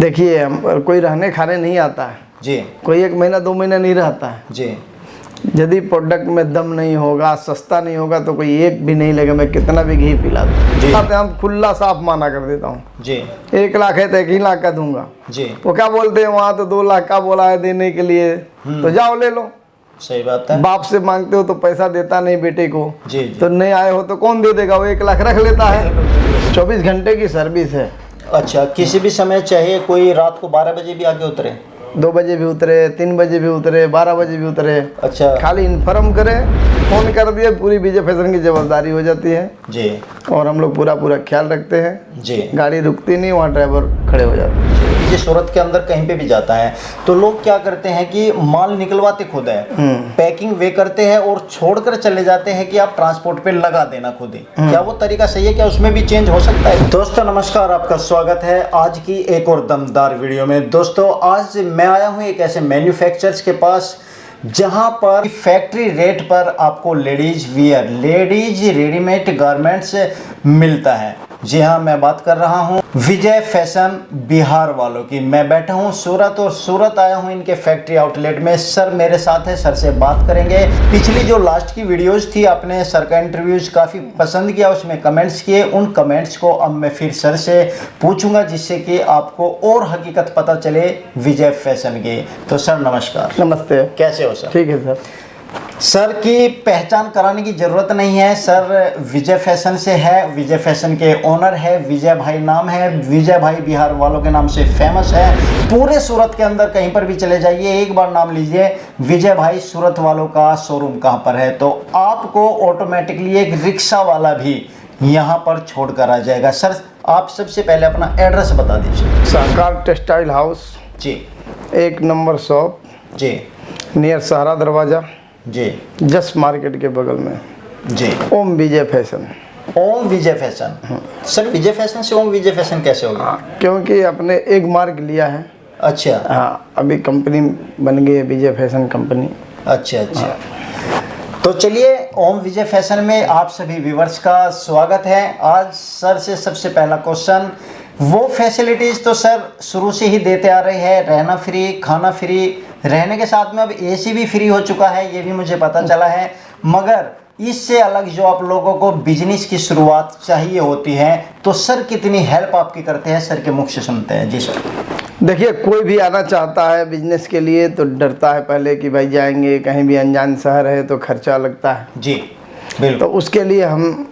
देखिए, हम कोई रहने खाने नहीं आता है जी, कोई 1 महीना 2 महीना नहीं रहता है जी, यदि प्रोडक्ट में दम नहीं होगा, सस्ता नहीं होगा तो कोई एक भी नहीं लेगा। मैं कितना भी घी पिला दूँ, हम खुला साफ माना कर देता हूँ जी, 1 लाख है तो 1 ही लाख का दूंगा। जी, वो क्या बोलते हैं वहाँ तो 2 लाख का बोला है देने के लिए, तो जाओ ले लो। सही बात है। बाप से मांगते हो तो पैसा देता नहीं बेटे को, जी, जी। तो नहीं आए हो तो कौन दे देगा? वो 1 लाख रख लेता है। 24 घंटे की सर्विस है। अच्छा, किसी भी समय चाहिए, कोई रात को 12 बजे भी आके उतरे? 2 बजे भी उतरे, 3 बजे भी उतरे, 12 बजे भी उतरे। अच्छा, खाली इन्फॉर्म करें, फ़ोन कर दिए, पूरी विजय फैशन की जवाबदारी हो जाती है जी, और हम लोग पूरा ख्याल रखते हैं जी। गाड़ी रुकती नहीं, वहाँ ड्राइवर खड़े हो जाते हैं। ये सूरत के अंदर कहीं पे भी जाता है तो लोग क्या करते हैं कि माल निकलवाते खुद है, पैकिंग वे करते हैं और छोड़कर चले जाते हैं कि आप ट्रांसपोर्ट पे लगा देना खुद ही। क्या वो तरीका सही है? क्या उसमें भी चेंज हो सकता है? दोस्तों नमस्कार, आपका स्वागत है आज की एक और दमदार वीडियो में। दोस्तों आज मैं आया हूँ एक ऐसे मैन्युफैक्चरर्स के पास जहां पर फैक्ट्री रेट पर आपको ladies wear, ladies readymade garments मिलता है। जी हाँ, मैं बात कर रहा हूँ विजय फैशन बिहार वालों की। मैं बैठा हूँ सूरत और सूरत आया हूँ इनके फैक्ट्री आउटलेट में। सर मेरे साथ है, सर से बात करेंगे। पिछली जो लास्ट की वीडियोस थी, आपने सर का इंटरव्यूज काफ़ी पसंद किया, उसमें कमेंट्स किए। उन कमेंट्स को अब मैं फिर सर से पूछूंगा जिससे कि आपको और हकीकत पता चले विजय फैशन की। तो सर नमस्कार। नमस्ते। कैसे हो सर? ठीक है सर। सर की पहचान कराने की ज़रूरत नहीं है, सर विजय फैशन से है, विजय फैशन के ओनर है, विजय भाई नाम है, विजय भाई बिहार वालों के नाम से फेमस है। पूरे सूरत के अंदर कहीं पर भी चले जाइए, एक बार नाम लीजिए विजय भाई, सूरत वालों का शोरूम कहाँ पर है तो आपको ऑटोमेटिकली एक रिक्शा वाला भी यहाँ पर छोड़ कर आ जाएगा। सर आप सबसे पहले अपना एड्रेस बता दीजिए। साकार टेक्सटाइल हाउस जी, 1 नंबर शॉप जी, नियर सहारा दरवाजा, जी, जस्ट मार्केट के बगल में, जी। ओम विजय फैशन। ओम विजय फैशन। सर विजय फैशन से ओम विजय फैशन कैसे हो गया? क्योंकि अपने एक मार्क लिया है। अच्छा, हाँ, अभी कंपनी बन गई है विजय फैशन कंपनी। अच्छा, अच्छा। तो चलिए, ओम विजय फैशन में आप सभी व्यूवर्स का स्वागत है। आज सर से सबसे पहला क्वेश्चन, वो फैसिलिटीज़ तो सर शुरू से ही देते आ रहे हैं, रहना फ्री, खाना फ्री, रहने के साथ में अब एसी भी फ्री हो चुका है, ये भी मुझे पता चला है। मगर इससे अलग जो आप लोगों को बिजनेस की शुरुआत चाहिए होती है तो सर कितनी हेल्प आपकी करते हैं, सर के मुख से सुनते हैं। जी सर। देखिए, कोई भी आना चाहता है बिजनेस के लिए तो डरता है पहले कि भाई जाएंगे कहीं भी अनजान शहर है तो खर्चा लगता है। जी बिल्कुल। तो उसके लिए हम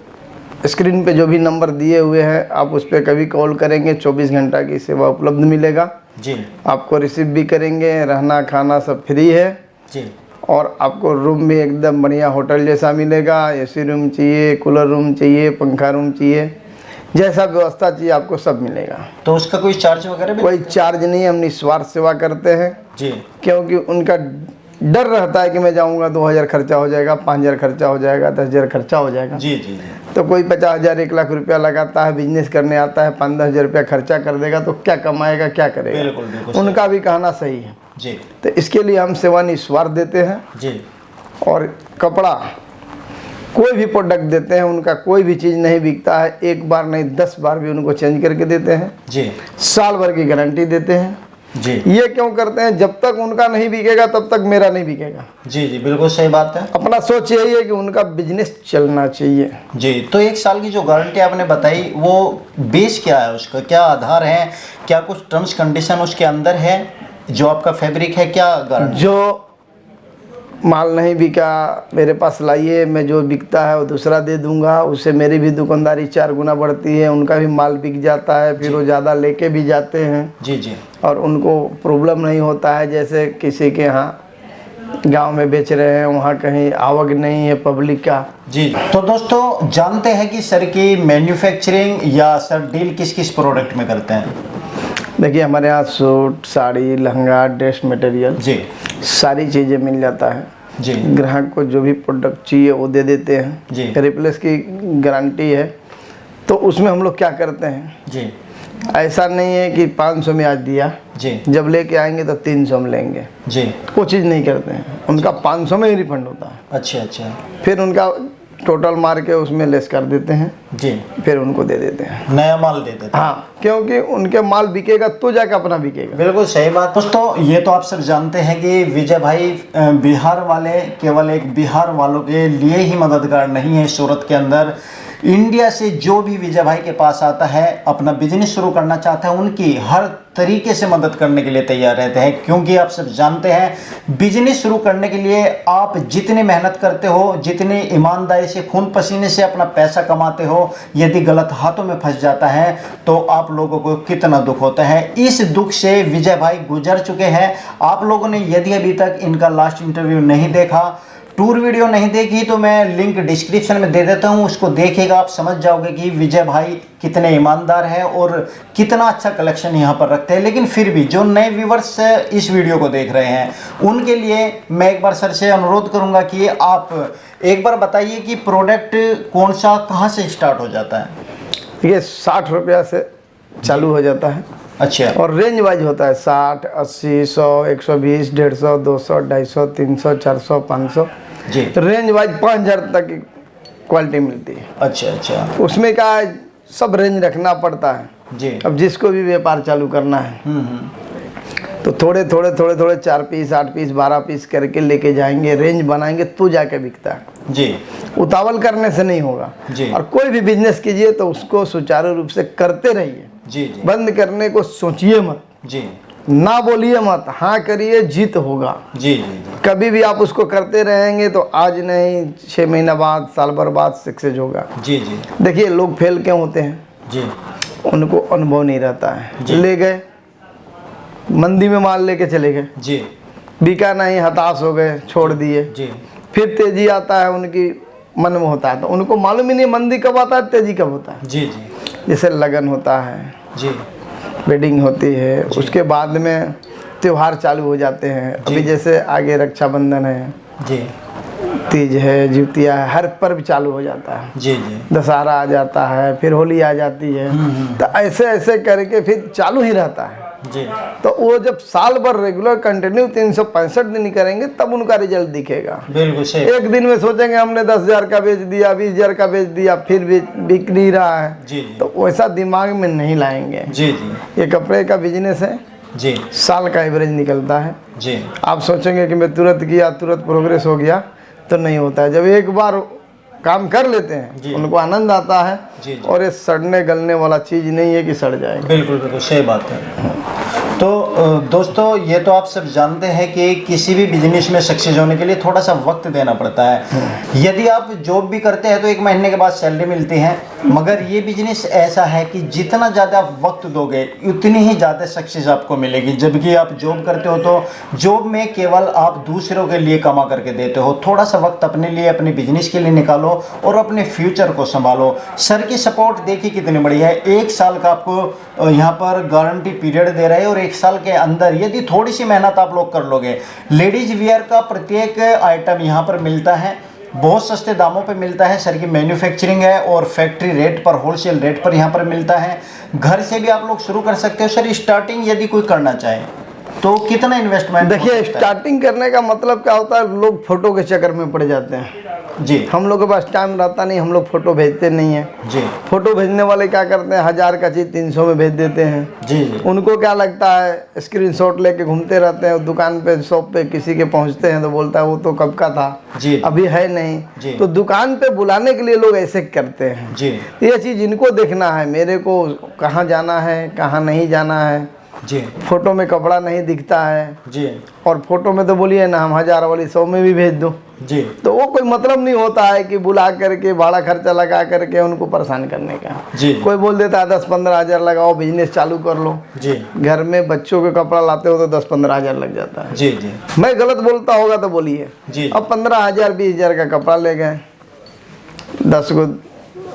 स्क्रीन पे जो भी नंबर दिए हुए हैं आप उस पर कभी कॉल करेंगे, 24 घंटा की सेवा उपलब्ध मिलेगा। जी, आपको रिसीव भी करेंगे, रहना खाना सब फ्री है जी, और आपको रूम भी एकदम बढ़िया होटल जैसा मिलेगा। एसी रूम चाहिए, कूलर रूम चाहिए, पंखा रूम चाहिए, जैसा व्यवस्था चाहिए आपको सब मिलेगा। तो उसका कोई चार्ज वगैरह भी? कोई चार्ज नहीं है, हम निस्वार्थ सेवा करते हैं। जी, क्योंकि उनका डर रहता है कि मैं जाऊंगा 2000 खर्चा हो जाएगा, 5000 खर्चा हो जाएगा, 10,000 खर्चा हो जाएगा। जी, जी, जी। तो कोई 50,000 1 लाख रुपया लगाता है, बिजनेस करने आता है, 5-10 हज़ार रुपया खर्चा कर देगा तो क्या कमाएगा, क्या करेगा? बिल्कुल, बिल्कुल। उनका भी कहना सही है। जी, तो इसके लिए हम सेवा निस्वार्थ देते हैं। जी, और कपड़ा कोई भी प्रोडक्ट देते हैं, उनका कोई भी चीज़ नहीं बिकता है, 1 बार नहीं 10 बार भी उनको चेंज करके देते हैं। जी, साल भर की गारंटी देते हैं। जी, ये क्यों करते हैं? जब तक उनका नहीं बिकेगा तब तक मेरा नहीं बिकेगा। जी, जी, बिल्कुल सही बात है। अपना सोच यही है कि उनका बिजनेस चलना चाहिए। जी, तो 1 साल की जो गारंटी आपने बताई वो बेस क्या है, उसका क्या आधार है, क्या कुछ टर्म्स कंडीशन उसके अंदर है? जो आपका फैब्रिक है क्या गारंटी? जो माल नहीं बिका मेरे पास लाइए, मैं जो बिकता है वो दूसरा दे दूंगा, उससे मेरी भी दुकानदारी 4 गुना बढ़ती है, उनका भी माल बिक जाता है, फिर वो ज़्यादा लेके भी जाते हैं। जी, जी, और उनको प्रॉब्लम नहीं होता है जैसे किसी के यहाँ गांव में बेच रहे हैं, वहाँ कहीं आवक नहीं है पब्लिक का। जी। तो दोस्तों जानते हैं कि सर की मैन्युफैक्चरिंग या सर डील किस किस प्रोडक्ट में करते हैं? देखिए, हमारे यहाँ suit, sari, lehenga, dress material, जी, सारी चीज़ें मिल जाता है। जी, ग्राहक को जो भी प्रोडक्ट चाहिए वो दे देते हैं। जी, रिप्लेस की गारंटी है। तो उसमें हम लोग क्या करते हैं, जी, ऐसा नहीं है कि 500 में आज दिया, जी, जब लेके आएंगे तो 300 में लेंगे, जी। वो चीज़ नहीं करते हैं। उनका 500 में ही रिफंड होता है। अच्छा, अच्छा। फिर उनका टोटल मार के उसमें लेस कर देते हैं जी, फिर उनको दे देते हैं। नया माल दे देते हैं। हाँ, क्योंकि उनके माल बिकेगा तो जाके अपना बिकेगा। बिल्कुल सही बात। दोस्तों ये तो आप सब जानते हैं कि विजय भाई बिहार वाले केवल एक बिहार वालों के लिए ही मददगार नहीं है। सूरत के अंदर इंडिया से जो भी विजय भाई के पास आता है, अपना बिजनेस शुरू करना चाहता है, उनकी हर तरीके से मदद करने के लिए तैयार रहते हैं। क्योंकि आप सब जानते हैं बिजनेस शुरू करने के लिए आप जितनी मेहनत करते हो, जितनी ईमानदारी से खून पसीने से अपना पैसा कमाते हो, यदि गलत हाथों में फंस जाता है तो आप लोगों को कितना दुख होता है। इस दुख से विजय भाई गुजर चुके हैं। आप लोगों ने यदि अभी तक इनका लास्ट इंटरव्यू नहीं देखा, टूर वीडियो नहीं देखी, तो मैं लिंक डिस्क्रिप्शन में दे देता हूं, उसको देखिएगा। आप समझ जाओगे कि विजय भाई कितने ईमानदार हैं और कितना अच्छा कलेक्शन यहां पर रखते हैं। लेकिन फिर भी जो नए व्यूवर्स इस वीडियो को देख रहे हैं, उनके लिए मैं एक बार सर से अनुरोध करूंगा कि आप एक बार बताइए कि प्रोडक्ट कौन सा कहां से स्टार्ट हो जाता है। ये 60 रुपया से चालू हो जाता है। अच्छा, और रेंज वाइज होता है 60, 80, 100, 120, 150, 200, 250, 300, 400, 500 जी, रेंज वाइज 5000 तक की क्वालिटी मिलती है। अच्छा अच्छा, उसमें क्या है, सब रेंज रखना पड़ता है। जी, अब जिसको भी व्यापार चालू करना है तो थोड़े थोड़े 4 पीस, 8 पीस, 12 पीस करके लेके जाएंगे, रेंज बनाएंगे तो जाके बिकता है जी, उतावल करने से नहीं होगा। जी, और कोई भी बिजनेस कीजिए तो उसको सुचारू रूप से करते रहिए, जी, जी, बंद करने को सोचिए मत, जी, ना बोलिए मत, हाँ करिए, जीत होगा। जी, जी, कभी भी आप उसको करते रहेंगे तो आज नहीं 6 महीना बाद, साल भर बाद सक्सेस होगा। जी, जी, देखिए लोग फेल क्यों होते हैं, जी, उनको अनुभव नहीं रहता है। जी। ले गए मंदी में माल लेके चले गए, जी, बिका नहीं, हताश हो गए, छोड़ दिए। जी, फिर तेजी आता है, उनकी मन में होता है तो उनको मालूम ही नहीं मंदी कब आता है, तेजी कब होता है। जी, जी, जैसे लगन होता है, जी, वेडिंग होती है, उसके बाद में त्योहार चालू हो जाते हैं। अभी जैसे आगे रक्षाबंधन है, जी, तीज है, जितिया है, हर पर्व चालू हो जाता है। जी, जी, दशहरा आ जाता है, फिर होली आ जाती है, तो ऐसे ऐसे करके फिर चालू ही रहता है। जी, तो वो जब साल भर रेगुलर कंटिन्यू 365 दिन करेंगे तब उनका रिजल्ट दिखेगा। बिल्कुल सही। एक दिन में सोचेंगे हमने 10,000 का बेच दिया, 20,000 का बेच दिया, फिर भी बिक नहीं रहा है, जी, जी, तो वैसा दिमाग में नहीं लाएंगे। जी, जी, ये कपड़े का बिजनेस है, जी, साल का एवरेज निकलता है। जी, आप सोचेंगे कि मैं तुरंत किया, तुरंत प्रोग्रेस हो गया, तो नहीं होता है। जब एक बार काम कर लेते हैं उनको आनंद आता है। जी, जी। और ये सड़ने गलने वाला चीज़ नहीं है कि सड़ जाएगा। बिल्कुल बिल्कुल सही बात है। तो दोस्तों ये तो आप सब जानते हैं कि किसी भी बिजनेस में सक्सेस होने के लिए थोड़ा सा वक्त देना पड़ता है। यदि आप जॉब भी करते हैं तो 1 महीने के बाद सैलरी मिलती है, मगर ये बिजनेस ऐसा है कि जितना ज़्यादा आप वक्त दोगे उतनी ही ज़्यादा सक्सेस आपको मिलेगी। जबकि आप जॉब करते हो तो जॉब में केवल आप दूसरों के लिए कमा करके देते हो। थोड़ा सा वक्त अपने लिए, अपने बिजनेस के लिए निकालो और अपने फ्यूचर को संभालो। सर की सपोर्ट देखिए कितनी बढ़िया है। 1 साल का आपको यहाँ पर गारंटी पीरियड दे रहे हैं और 1 साल के अंदर यदि थोड़ी सी मेहनत आप लोग कर लोगे, लेडीज वियर का प्रत्येक आइटम यहाँ पर मिलता है, बहुत सस्ते दामों पे मिलता है। सर की मैन्युफैक्चरिंग है और फैक्ट्री रेट पर, होलसेल रेट पर यहाँ पर मिलता है। घर से भी आप लोग शुरू कर सकते हो। सर स्टार्टिंग यदि कोई करना चाहे तो कितना इन्वेस्टमेंट? देखिए स्टार्टिंग करने का मतलब क्या होता है, लोग फोटो के चक्कर में पड़ जाते हैं। जी, हम लोग के पास टाइम रहता नहीं, हम लोग फोटो भेजते नहीं हैं। जी, फोटो भेजने वाले क्या करते हैं, 1000 का चीज़ 300 में भेज देते हैं। जी, जी, उनको क्या लगता है, स्क्रीनशॉट लेके घूमते रहते हैं, दुकान पे शॉप पे किसी के पहुंचते हैं तो बोलता है वो तो कब का था, जी, अभी है जी। नहीं। तो दुकान पे बुलाने के लिए लोग ऐसे करते हैं। जी, ये चीज़ इनको देखना है, मेरे को कहाँ जाना है, कहाँ नहीं जाना है। जी, फोटो में कपड़ा नहीं दिखता है, जी, और फोटो में तो बोलिए ना हम 1000 वाली 100 में भी भेज दूँ, जी, तो वो कोई मतलब नहीं होता है कि बुला करके भाड़ा खर्चा लगा करके उनको परेशान करने का। जी, कोई बोल देता है 10-15 हज़ार लगाओ, बिजनेस चालू कर लो। जी, घर में बच्चों के कपड़ा लाते हो तो 10-15 हज़ार लग जाता है। जी, जी, मैं गलत बोलता होगा तो बोलिए। जी, अब 15,000 20,000 का कपड़ा ले गए, 10 को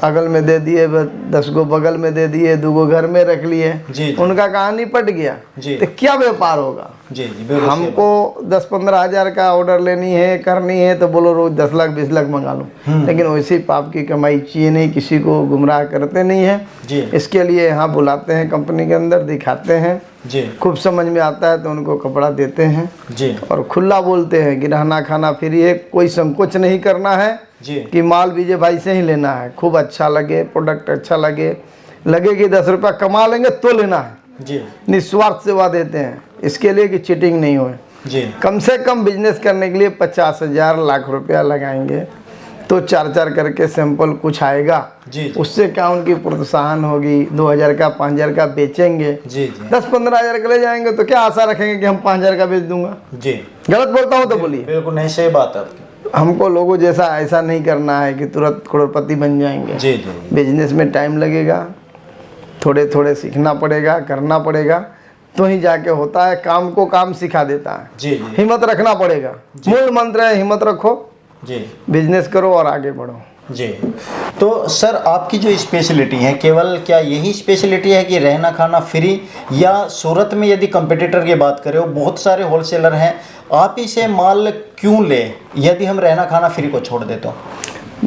अगल में दे दिए, 10 को बगल में दे दिए, 2 को घर में रख लिए, जी, उनका कहानी पट गया, जी, तो क्या व्यापार होगा? जी, जी, बिल्कुल सही हमको 10-15 हज़ार का ऑर्डर लेनी है, करनी है, तो बोलो रोज 10 लाख 20 लाख मंगा लो। लेकिन वैसी पाप की कमाई चाहिए नहीं, किसी को गुमराह करते नहीं है। जी, इसके लिए यहाँ बुलाते हैं, कंपनी के अंदर दिखाते हैं, जी, खूब समझ में आता है तो उनको कपड़ा देते हैं जी, और खुला बोलते हैं कि रहना खाना फ्री है, कोई संकोच नहीं करना है। जी कि माल विजय भाई से ही लेना है, खूब अच्छा लगे, प्रोडक्ट अच्छा लगे कि 10 रुपया कमा लेंगे तो लेना है। जी निस्वार्थ सेवा देते हैं, इसके लिए कि चीटिंग नहीं होए। जी कम से कम बिजनेस करने के लिए 50,000 लाख रुपया लगाएंगे तो 4 करके सैंपल कुछ आएगा। जी उससे क्या उनकी प्रोत्साहन होगी, 2,000 का 5,000 का बेचेंगे, जी जी 10-15 हज़ार का ले जाएंगे तो क्या आशा रखेंगे कि हम 5,000 का बेच दूंगा। जी गलत बोलता हूँ तो बोलिए। बिल्कुल नहीं, सही बात है आपकी। हमको लोगों जैसा ऐसा नहीं करना है कि तुरंत करोड़पति बन जाएंगे। जी जी बिजनेस में टाइम लगेगा, थोड़े थोड़े सीखना पड़ेगा, करना पड़ेगा, तो ही जाके होता है। काम को काम सिखा देता है। जी जी हिम्मत रखना पड़ेगा, मूल मंत्र है हिम्मत रखो, जी बिजनेस करो और आगे बढ़ो। जी। तो सर आपकी जो स्पेशलिटी है, केवल क्या यही स्पेशलिटी है कि रहना खाना फ्री, या सूरत में यदि कंपटीटर की बात करें बहुत सारे होलसेलर हैं, आप ही से माल क्यों ले यदि हम रहना खाना फ्री को छोड़ दे तो?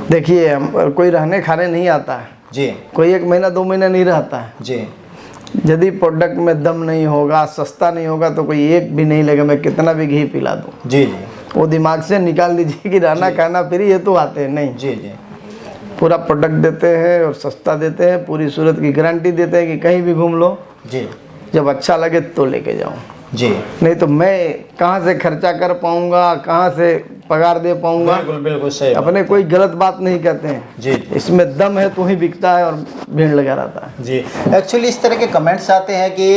देखिए, हम कोई रहने खाने नहीं आता है जी कोई 1 महीना 2 महीना नहीं रहता है। जी यदि प्रोडक्ट में दम नहीं होगा, सस्ता नहीं होगा तो कोई एक भी नहीं लगेगा, मैं कितना भी घी पिला दूँ। जी जी वो दिमाग से निकाल दीजिए कि रहना खाना फ्री ये तो आते हैं नहीं। जी जी पूरा प्रोडक्ट देते हैं और सस्ता देते हैं, पूरी सूरत की गारंटी देते हैं कि कहीं भी घूम लो, जी जब अच्छा लगे तो लेके जाओ। जी नहीं तो मैं कहाँ से खर्चा कर पाऊंगा, कहाँ से पगार दे पाऊंगा। बिल्कुल बिल्कुल सही बात। अपने कोई गलत बात नहीं कहते हैं। जी जी इसमें दम है तो ही बिकता है और भीड़ लगा रहता है। जी। एक्चुअली इस तरह के कमेंट्स आते हैं कि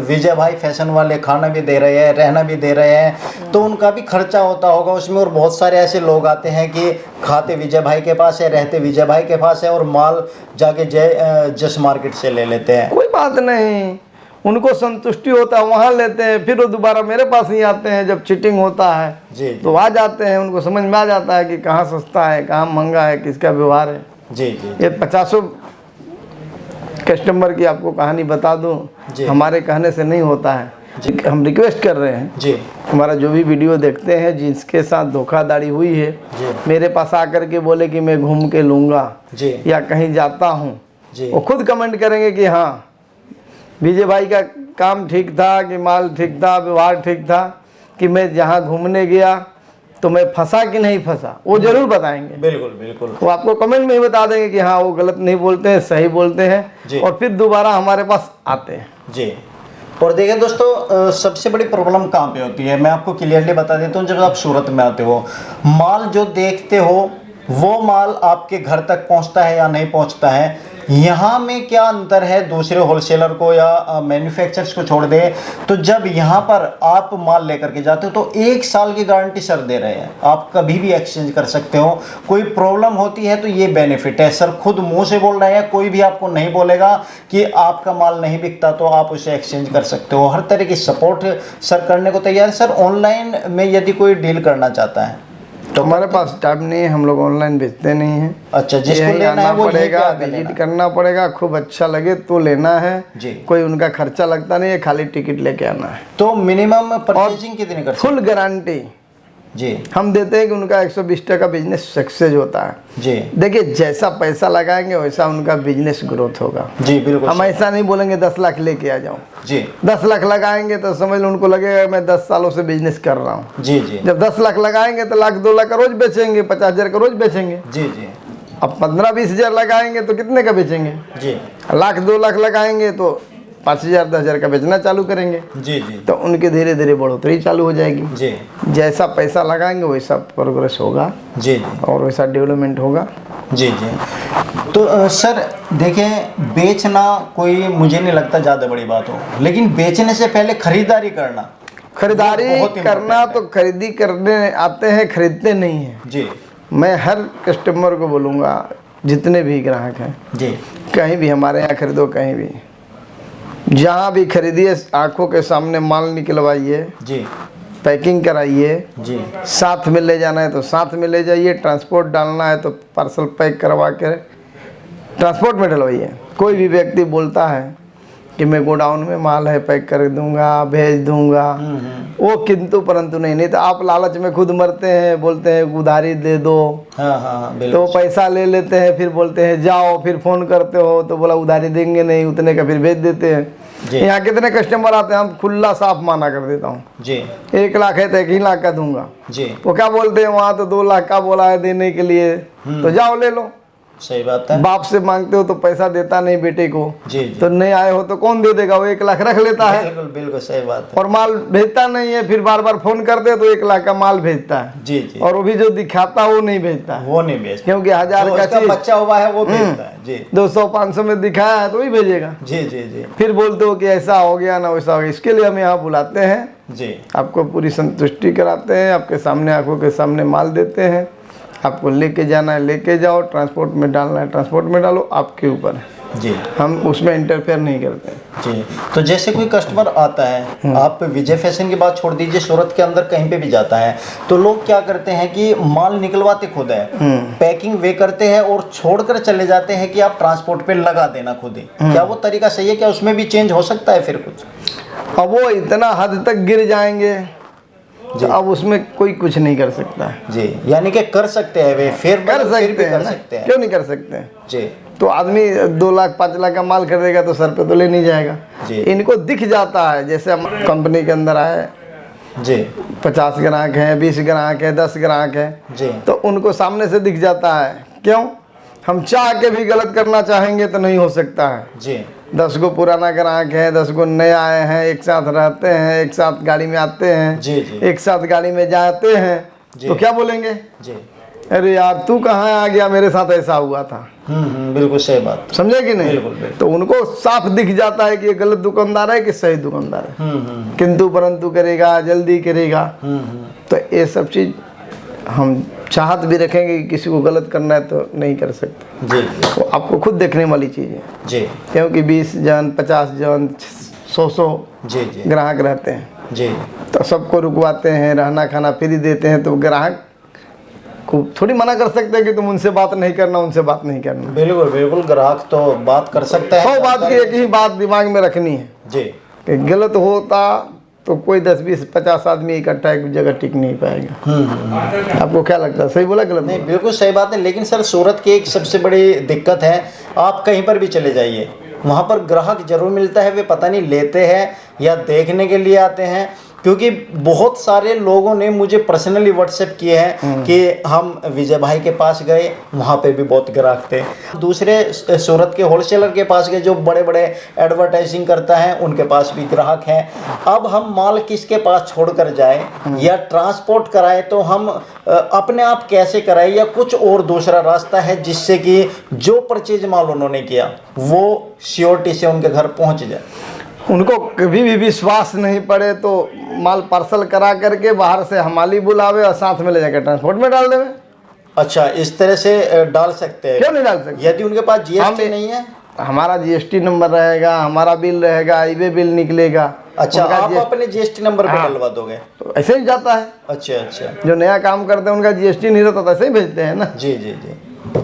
विजय भाई फैशन वाले खाना भी दे रहे हैं, रहना भी दे रहे हैं, तो उनका भी खर्चा होता होगा उसमें। और बहुत सारे ऐसे लोग आते हैं कि खाते विजय भाई के पास है, रहते विजय भाई के पास है, और माल जाके जस मार्केट से ले लेते हैं। कोई बात नहीं, उनको संतुष्टि होता है वहाँ लेते हैं, फिर वो दोबारा मेरे पास ही आते हैं जब चीटिंग होता है। जी तो आ जाते हैं, उनको समझ में आ जाता है कि कहाँ सस्ता है, कहाँ महंगा है, किसका व्यवहार है। जी जी ये 50 कस्टमर की आपको कहानी बता दूं, जी। हमारे कहने से नहीं होता है। हम रिक्वेस्ट कर रहे हैं, जी हमारा जो भी वीडियो देखते हैं जिसके साथ धोखाधड़ी हुई है, जी मेरे पास आकर के बोले कि मैं घूम के लूँगा जी या कहीं जाता हूँ, जी वो खुद कमेंट करेंगे कि हाँ विजय भाई का काम ठीक था, कि माल ठीक था, व्यवहार ठीक था, कि मैं जहाँ घूमने गया तो मैं फंसा कि नहीं फंसा, वो जरूर बताएंगे। बिल्कुल बिल्कुल वो आपको कमेंट में ही बता देंगे कि हाँ वो गलत नहीं बोलते हैं, सही बोलते जी। हैं, और फिर दोबारा हमारे पास आते हैं। जी। और देखिए दोस्तों, सबसे बड़ी प्रॉब्लम कहाँ पे होती है, मैं आपको क्लियरली बता देता हूँ। जब आप सूरत में आते हो, माल जो देखते हो वो माल आपके घर तक पहुँचता है या नहीं पहुँचता है, यहाँ में क्या अंतर है दूसरे होलसेलर को या मैन्युफैक्चरर्स को छोड़ दे। तो जब यहाँ पर आप माल लेकर के जाते हो तो 1 साल की गारंटी सर दे रहे हैं, आप कभी भी एक्सचेंज कर सकते हो। कोई प्रॉब्लम होती है तो ये बेनिफिट है, सर खुद मुंह से बोल रहे हैं, कोई भी आपको नहीं बोलेगा कि आपका माल नहीं बिकता तो आप उसे एक्सचेंज कर सकते हो। हर तरह की सपोर्ट सर करने को तैयार है। सर ऑनलाइन में यदि कोई डील करना चाहता है तो हमारे पास टाइम नहीं है, हम लोग ऑनलाइन बेचते नहीं हैं। अच्छा, जिसको यहीं लेना है आना वो यहीं पे पड़ेगा, आके लेना विजिट है। करना पड़ेगा, खूब अच्छा लगे तो लेना है जी। कोई उनका खर्चा लगता नहीं है, खाली टिकट लेके आना है। तो मिनिमम परचेजिंग कितनी कर सकते फुल गारंटी जी हम देते हैं कि उनका 120 का बिजनेस सक्सेस होता है। जी देखिए, जैसा पैसा लगाएंगे वैसा उनका बिजनेस ग्रोथ होगा। जी बिल्कुल हम ऐसा नहीं बोलेंगे 10 लाख लेके आ जाओ। जी 10 लाख लगाएंगे तो समझ लो उनको लगेगा मैं 10 सालों से बिजनेस कर रहा हूँ। जी जी जब 10 लाख लगाएंगे तो लाख 2 लाख का रोज बेचेंगे, 50,000 का रोज बेचेंगे। जी जी अब 15-20 हज़ार लगाएंगे तो कितने का बेचेंगे? जी लाख 2 लाख लगाएंगे तो 5,000 10,000 का बेचना चालू करेंगे, जी जी तो उनकी धीरे धीरे बढ़ोतरी चालू हो जाएगी। जी जैसा पैसा लगाएंगे वैसा प्रोग्रेस होगा जी जी और वैसा डेवलपमेंट होगा। जी जी। तो सर देखें, बेचना कोई मुझे नहीं लगता ज़्यादा बड़ी बात हो, लेकिन बेचने से पहले खरीदारी करना, खरीदारी बहुत करना important तो खरीदी करने आते हैं, खरीदते नहीं हैं। जी मैं हर कस्टमर को बोलूँगा, जितने भी ग्राहक हैं, जी कहीं भी हमारे यहाँ खरीदो, कहीं भी जहाँ भी खरीदिए, आंखों के सामने माल निकलवाइए, जी पैकिंग कराइए, जी साथ में ले जाना है तो साथ में ले जाइए, ट्रांसपोर्ट डालना है तो पार्सल पैक करवा कर ट्रांसपोर्ट में डलवाइए। कोई भी व्यक्ति बोलता है कि मैं गोडाउन में माल है पैक कर दूंगा, भेज दूंगा, वो किंतु परंतु नहीं तो आप लालच में खुद मरते हैं, बोलते हैं उधारी दे दो, हाँ हाँ तो बिल्कुल पैसा ले लेते हैं, फिर बोलते हैं जाओ, फिर फ़ोन करते हो तो बोला उधारी देंगे नहीं, उतने का फिर भेज देते हैं। जी। यहाँ कितने कस्टमर आते हैं, हम खुला साफ माना कर देता हूँ जी 1 लाख है तो 1 ही लाख का दूंगा। जी, वो क्या बोलते हैं वहाँ तो 2 लाख का बोला है देने के लिए, तो जाओ ले लो। सही बात है। बाप से मांगते हो तो पैसा देता नहीं बेटे को, जी जी, तो नहीं आए हो तो कौन दे देगा, वो 1 लाख रख लेता है बिल्कुल बिल्कुल सही बात है। और माल भेजता नहीं है। फिर बार बार फोन करते हैं तो 1 लाख का माल भेजता है, जी जी, और वो भी जो दिखाता है वो नहीं भेजता है, वो नहीं बेचता, क्योंकि 1000 जो का उसका चीज बच्चा हुआ है वो भेजता है। जी 200-500 में दिखाया है तो वही भेजेगा। जी जी जी फिर बोलते हो कि ऐसा हो गया ना वैसा हो गया। इसके लिए हम यहाँ बुलाते हैं, जी, आपको पूरी संतुष्टि कराते हैं, आपके सामने आंखों के सामने माल देते हैं। आपको लेके जाना है लेके जाओ, ट्रांसपोर्ट में डालना है ट्रांसपोर्ट में डालो, आपके ऊपर है। जी हम उसमें इंटरफेयर नहीं करते हैं। जी। तो जैसे कोई कस्टमर आता है, आप विजय फैशन की बात छोड़ दीजिए, सूरत के अंदर कहीं पे भी जाता है, तो लोग क्या करते हैं कि माल निकलवाते खुद है, पैकिंग वे करते हैं और छोड़कर चले जाते हैं कि आप ट्रांसपोर्ट पे लगा देना खुद ही। क्या वो तरीका सही है? क्या उसमें भी चेंज हो सकता है फिर कुछ? अब वो इतना हद तक गिर जाएंगे तो अब उसमें कोई कुछ नहीं कर सकता है। जी, यानी कि कर सकते हैं वे, फिर कर फिर भी सकते हैं कर ना, सकते हैं। क्यों नहीं कर सकते हैं? जी तो आदमी 2 लाख 5 लाख का माल खरीदेगा तो सर पे तो ले नहीं जाएगा। जी। इनको दिख जाता है, जैसे हम कंपनी के अंदर आए, जी 50 ग्राहक हैं, 20 ग्राहक हैं, 10 ग्राहक हैं, जी, तो उनको सामने से दिख जाता है। क्यों? हम चाह के भी गलत करना चाहेंगे तो नहीं हो सकता है। जी 10 को पुराना ग्राहक है, 10 को नए आए हैं, एक साथ रहते हैं, एक साथ गाड़ी में आते हैं, जी जी एक साथ गाड़ी में जाते हैं, जी। तो क्या बोलेंगे? जी, अरे यार तू कहाँ आ गया, मेरे साथ ऐसा हुआ था। बिल्कुल सही बात। समझे कि नहीं? बिल्कुल, बिल्कुल। तो उनको साफ दिख जाता है कि ये गलत दुकानदार है कि सही दुकानदार है। किंतु परंतु करेगा, जल्दी करेगा, तो ये सब चीज हम चाहत भी रखेंगे कि किसी को गलत करना है तो नहीं कर सकते। जी वो आपको खुद देखने वाली चीज़ है, जी क्योंकि 20 जन 50 जन 100 जी जी ग्राहक रहते हैं, जी, तो सबको रुकवाते हैं, रहना खाना फ्री देते हैं, तो ग्राहक को थोड़ी मना कर सकते हैं कि तुम उनसे बात नहीं करना, उनसे बात नहीं करना। बिल्कुल बिल्कुल, ग्राहक तो बात कर सकता है। 100 बात की एक ही बात दिमाग में रखनी है जी कि गलत होता तो कोई 10 20 50 आदमी इकट्ठा एक जगह टिक नहीं पाएगा। आपको क्या लगता है, सही बोला गलत? नहीं, बिल्कुल सही बात है। लेकिन सर सूरत की एक सबसे बड़ी दिक्कत है, आप कहीं पर भी चले जाइए वहाँ पर ग्राहक जरूर मिलता है, वे पता नहीं लेते हैं या देखने के लिए आते हैं। क्योंकि बहुत सारे लोगों ने मुझे पर्सनली व्हाट्सएप किए हैं कि हम विजय भाई के पास गए, वहाँ पे भी बहुत ग्राहक थे। दूसरे सूरत के होलसेलर के पास गए जो बड़े बड़े एडवर्टाइजिंग करता है, उनके पास भी ग्राहक हैं। अब हम माल किसके पास छोड़कर जाए या ट्रांसपोर्ट कराए, तो हम अपने आप कैसे कराए, या कुछ और दूसरा रास्ता है जिससे कि जो परचेज माल उन्होंने किया वो श्योरिटी से उनके घर पहुँच जाए? उनको कभी भी विश्वास नहीं पड़े तो माल पार्सल करा करके बाहर से हमाली बुलावे और साथ में ले जाकर ट्रांसपोर्ट में डाल देवे। अच्छा, इस तरह से डाल सकते हैं? क्यों नहीं डाल सकते? यदि उनके पास जीएसटी नहीं है? हमारा जीएसटी नंबर रहेगा, हमारा बिल रहेगा, हाईवे बिल निकलेगा। अच्छा, उनका आप अपने जीएसटी नंबर पे डलवा दोगे? तो ऐसे ही जाता है। अच्छा अच्छा, जो नया काम करते हैं उनका जीएसटी नहीं रहता तो ऐसे ही भेजते हैं ना। जी जी जी।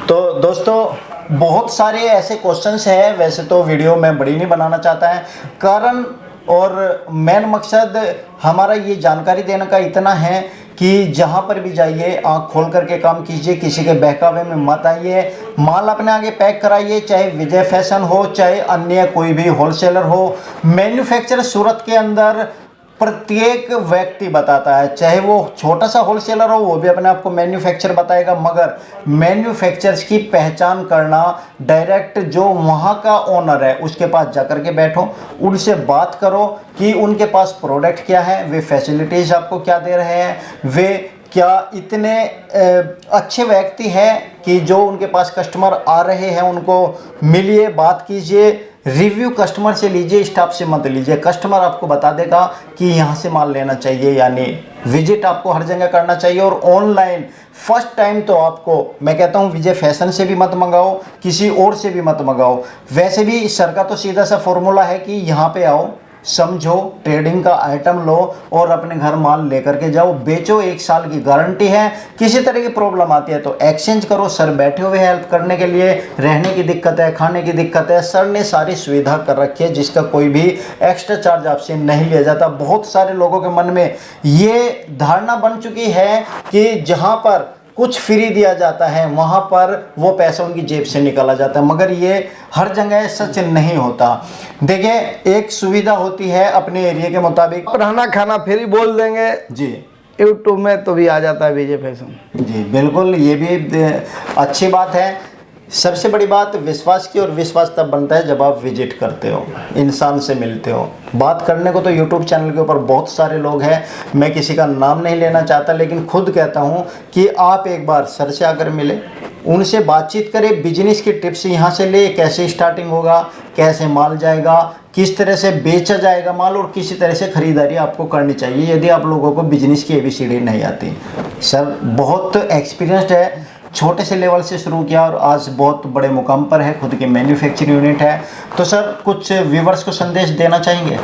तो दोस्तों, बहुत सारे ऐसे क्वेश्चंस हैं, वैसे तो वीडियो मैं बड़ी नहीं बनाना चाहता है, कारण और मेन मकसद हमारा ये जानकारी देने का इतना है कि जहाँ पर भी जाइए आँख खोल करके काम कीजिए, किसी के बहकावे में मत आइए, माल अपने आगे पैक कराइए, चाहे विजय फैशन हो, चाहे अन्य कोई भी होलसेलर हो। मैन्युफैक्चर सूरत के अंदर प्रत्येक व्यक्ति बताता है, चाहे वो छोटा सा होलसेलर हो वो भी अपने आप को मैन्युफैक्चर बताएगा, मगर मैन्युफैक्चरर्स की पहचान करना, डायरेक्ट जो वहाँ का ओनर है उसके पास जाकर के बैठो, उनसे बात करो कि उनके पास प्रोडक्ट क्या है, वे फैसिलिटीज़ आपको क्या दे रहे हैं, वे क्या इतने अच्छे व्यक्ति हैं कि जो उनके पास कस्टमर आ रहे हैं उनको मिलिए, बात कीजिए, रिव्यू कस्टमर से लीजिए, स्टाफ से मत लीजिए। कस्टमर आपको बता देगा कि यहाँ से माल लेना चाहिए, यानी विजिट आपको हर जगह करना चाहिए। और ऑनलाइन फर्स्ट टाइम तो आपको मैं कहता हूँ विजय फैशन से भी मत मंगाओ, किसी और से भी मत मंगाओ। वैसे भी सर का तो सीधा सा फॉर्मूला है कि यहाँ पे आओ, समझो, ट्रेडिंग का आइटम लो और अपने घर माल लेकर के जाओ, बेचो, 1 साल की गारंटी है। किसी तरह की प्रॉब्लम आती है तो एक्सचेंज करो, सर बैठे हुए हैं हेल्प करने के लिए। रहने की दिक्कत है, खाने की दिक्कत है, सर ने सारी सुविधा कर रखी है जिसका कोई भी एक्स्ट्रा चार्ज आपसे नहीं लिया जाता। बहुत सारे लोगों के मन में ये धारणा बन चुकी है कि जहाँ पर कुछ फ्री दिया जाता है, वहाँ पर वो पैसा उनकी जेब से निकाला जाता है, मगर ये हर जगह सच नहीं होता। देखिए, एक सुविधा होती है अपने एरिया के मुताबिक। रहना खाना फ्री बोल देंगे जी, यूट्यूब में तो भी आ जाता है विजय फैशन। जी बिल्कुल, ये भी अच्छी बात है। सबसे बड़ी बात विश्वास की, और विश्वास तब बनता है जब आप विजिट करते हो, इंसान से मिलते हो। बात करने को तो यूट्यूब चैनल के ऊपर बहुत सारे लोग हैं, मैं किसी का नाम नहीं लेना चाहता, लेकिन खुद कहता हूँ कि आप एक बार सर से आकर मिले, उनसे बातचीत करें, बिजनेस की टिप्स यहाँ से ले, कैसे स्टार्टिंग होगा, कैसे माल जाएगा, किस तरह से बेचा जाएगा माल, और किसी तरह से ख़रीदारी आपको करनी चाहिए यदि आप लोगों को बिजनेस की ABCD नहीं आती। सर बहुत एक्सपीरियंस्ड है, छोटे से लेवल से शुरू किया और आज बहुत बड़े मुकाम पर है, खुद की मैन्युफैक्चरिंग यूनिट है। तो सर कुछ व्यूवर्स को संदेश देना चाहेंगे?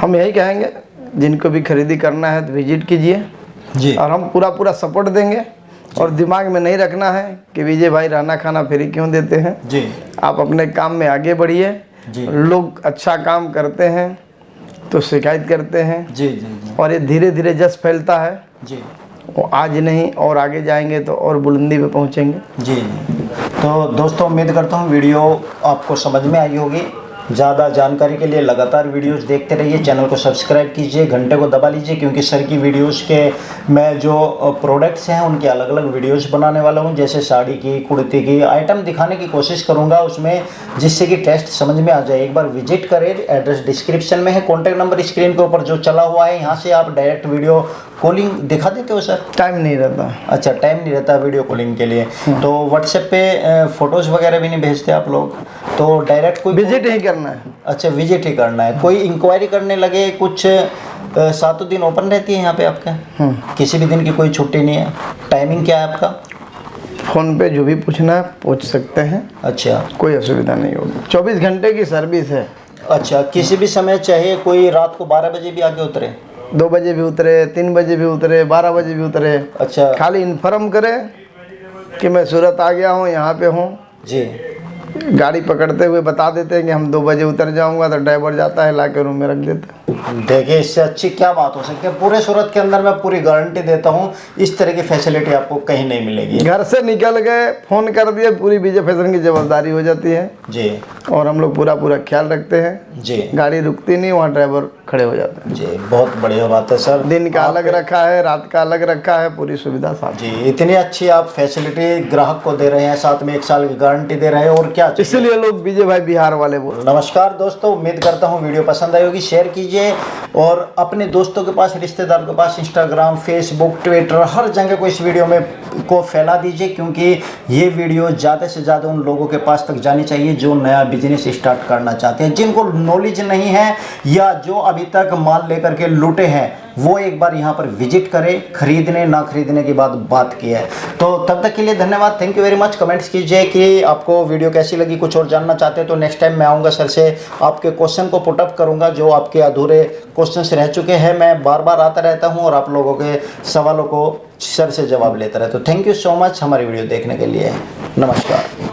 हम यही कहेंगे, जिनको भी खरीदी करना है तो विजिट कीजिए जी, और हम पूरा सपोर्ट देंगे। और दिमाग में नहीं रखना है कि विजय भाई रहना खाना फ्री क्यों देते हैं। जी, आप अपने काम में आगे बढ़िए। जी, लोग अच्छा काम करते हैं तो शिकायत करते हैं, जी, जी, जी, और ये धीरे धीरे जस फैलता है। जी, वो आज नहीं और आगे जाएंगे तो और बुलंदी पे पहुंचेंगे। जी, जी। तो दोस्तों उम्मीद करता हूँ वीडियो आपको समझ में आई होगी। ज़्यादा जानकारी के लिए लगातार वीडियोस देखते रहिए, चैनल को सब्सक्राइब कीजिए, घंटे को दबा लीजिए, क्योंकि सर की वीडियोस के मैं जो प्रोडक्ट्स हैं उनके अलग अलग वीडियोस बनाने वाला हूं, जैसे साड़ी की, कुर्ती की आइटम दिखाने की कोशिश करूंगा उसमें, जिससे कि टेस्ट समझ में आ जाए। एक बार विजिट करें, एड्रेस डिस्क्रिप्शन में है, कॉन्टैक्ट नंबर स्क्रीन के ऊपर जो चला हुआ है, यहाँ से आप डायरेक्ट वीडियो कॉलिंग दिखा देते हो सर? टाइम नहीं रहता। अच्छा, टाइम नहीं रहता वीडियो कॉलिंग के लिए, तो व्हाट्सएप पे फ़ोटोज़ वगैरह भी नहीं भेजते आप लोग, तो डायरेक्ट कोई विजिट ही करना है। अच्छा, विजिट ही करना है। कोई इंक्वायरी करने लगे, कुछ 7 दिन ओपन रहती है यहाँ पे आपके? किसी भी दिन की कोई छुट्टी नहीं है? टाइमिंग क्या है आपका? फ़ोन पे जो भी पूछना है पूछ सकते हैं। अच्छा, कोई असुविधा नहीं होगी, 24 घंटे की सर्विस है। अच्छा, किसी भी समय चाहे कोई रात को 12 बजे भी आके उतरे? 2 बजे भी उतरे, 3 बजे भी उतरे, 12 बजे भी उतरे। अच्छा, खाली इन्फॉर्म करें कि मैं सूरत आ गया हूँ, यहाँ पे हूँ। जी, गाड़ी पकड़ते हुए बता देते हैं कि हम 2 बजे उतर जाऊँगा, तो ड्राइवर जाता है ला के रूम में रख देता है। देखिए इससे अच्छी क्या बात हो सकती है। पूरे सूरत के अंदर मैं पूरी गारंटी देता हूँ, इस तरह की फैसिलिटी आपको कहीं नहीं मिलेगी। घर से निकल गए, फ़ोन कर दिए, पूरी विजय फैशन की जवाबदारी हो जाती है जी, और हम लोग पूरा ख्याल रखते हैं। जी, गाड़ी रुकती नहीं, वहाँ ड्राइवर खड़े हो जाते हैं। जी, बहुत बढ़िया बात है सर। दिन का अलग रखा है, रात का अलग रखा है, पूरी सुविधा साथ। जी, इतनी अच्छी आप फैसिलिटी ग्राहक को दे रहे हैं, साथ में 1 साल की गारंटी दे रहे हैं, और क्या चाहिए? इसीलिए लोग विजय भाई बिहार वाले बोल। नमस्कार दोस्तों, उम्मीद करता हूँ वीडियो पसंद आई होगी। शेयर कीजिए और अपने दोस्तों के पास, रिश्तेदारों के पास, इंस्टाग्राम, फेसबुक, ट्विटर, हर जगह को इस वीडियो में को फैला दीजिए, क्योंकि ये वीडियो ज़्यादा से ज़्यादा उन लोगों के पास तक जानी चाहिए जो नया बिजनेस स्टार्ट करना चाहते हैं, जिनको नॉलेज नहीं है या जो अभी तक माल लेकर के लूटे हैं, वो एक बार यहाँ पर विजिट करें। खरीदने ना खरीदने की बात की है। तो तब तक के लिए धन्यवाद, thank you very much. Comments कीजिए कि आपको वीडियो कैसी लगी, कुछ और जानना चाहते हैं तो नेक्स्ट टाइम मैं आऊँगा, सर से आपके क्वेश्चन को पुटअप करूँगा, जो आपके अधूरे क्वेश्चन रह चुके हैं। मैं बार बार आता रहता हूँ और आप लोगों के सवालों को सर से जवाब लेता रहता हूँ। थैंक यू सो मच हमारी वीडियो देखने के लिए। नमस्कार।